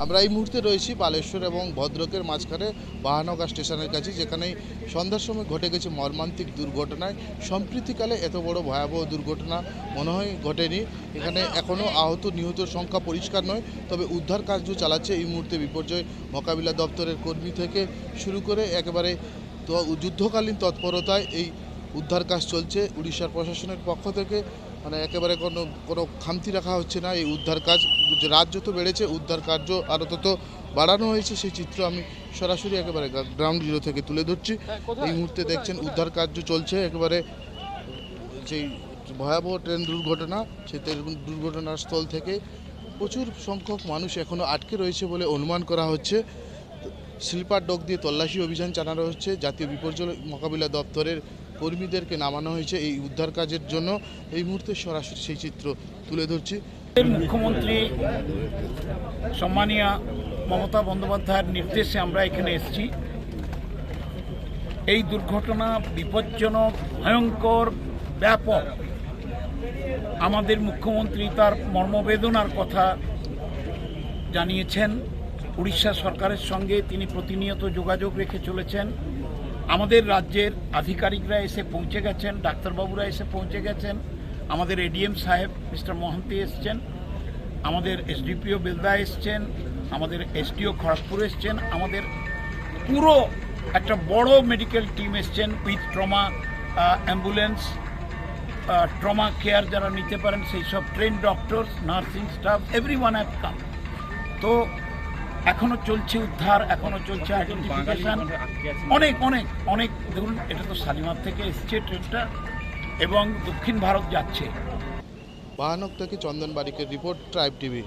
আমরা এই মুহূর্তে রয়েছি বালেশ্বর এবং ভদ্রকের মাঝখানে বাহানগা স্টেশনের কাছে, যেখানে সন্ধ্যার সময় ঘটে গেছে মর্মান্তিক দুর্ঘটনায়। সম্প্রতিকালে এত বড় ভয়াবহ দুর্ঘটনা মনে হয় ঘটেনি। এখানে এখনও আহত নিহতর সংখ্যা পরিষ্কার নয়, তবে উদ্ধার কার্য চালাচ্ছে এই মুহূর্তে বিপর্যয় মোকাবিলা দপ্তরের কর্মী থেকে শুরু করে একেবারে যুদ্ধকালীন তৎপরতায় এই উদ্ধার কাজ চলছে। উড়িষ্যার প্রশাসনের পক্ষ থেকে মানে একেবারে কোনো খামতি রাখা হচ্ছে না এই উদ্ধার কাজ। রাত যত বেড়েছে উদ্ধার কার্য আরও তত বাড়ানো হয়েছে। সেই চিত্র আমি সরাসরি একেবারে গ্রাউন্ড জিরো থেকে তুলে ধরছি। এই মুহূর্তে দেখছেন উদ্ধার কার্য চলছে। একেবারে যেই ভয়াবহ ট্রেন দুর্ঘটনা, সেই দুর্ঘটনার স্থল থেকে প্রচুর সংখ্যক মানুষ এখনও আটকে রয়েছে বলে অনুমান করা হচ্ছে। স্লিপার ডগ দিয়ে তল্লাশি অভিযান চালানো হচ্ছে। জাতীয় বিপর্যয় মোকাবিলা দপ্তরের কর্মীদেরকে নামানো হয়েছে এই উদ্ধার কাজের জন্য। এই মুহূর্তে সরাসরি সেই চিত্র তুলে ধরছি। মুখ্যমন্ত্রী সম্মানীয় মমতা বন্দ্যোপাধ্যায়ের নির্দেশে আমরা এখানে এসেছি। এই দুর্ঘটনা বিপজ্জনক, ভয়ঙ্কর, ব্যাপক। আমাদের মুখ্যমন্ত্রী তার মর্মবেদনার কথা জানিয়েছেন। উড়িষ্যা সরকারের সঙ্গে তিনি প্রতিনিয়ত যোগাযোগ রেখে চলেছেন। আমাদের রাজ্যের আধিকারিকরা এসে পৌঁছে গেছেন, ডাক্তারবাবুরা এসে পৌঁছে গেছেন, আমাদের এডিএম সাহেব মিস্টার মহান্তি এসছেন, আমাদের এসডিপিও বেলদা এসছেন, আমাদের এসডিও খড়গপুর এসছেন, আমাদের পুরো একটা বড় মেডিকেল টিম এসছেন with trauma ambulance, trauma care যারা নিতে পারেন সেই সব train doctors, nursing staff, everyone have come. তো এখনো চলছে উদ্ধার, এখনো চলছে আইডেন্টিফিকেশন। অনেক অনেক অনেক দেখুন, এটা তো শালিমার থেকে এসছে ট্রেনটা এবং দক্ষিণ ভারত যাচ্ছে। বাহানক থেকে চন্দন বারিকের রিপোর্ট, ট্রাইব টিভি।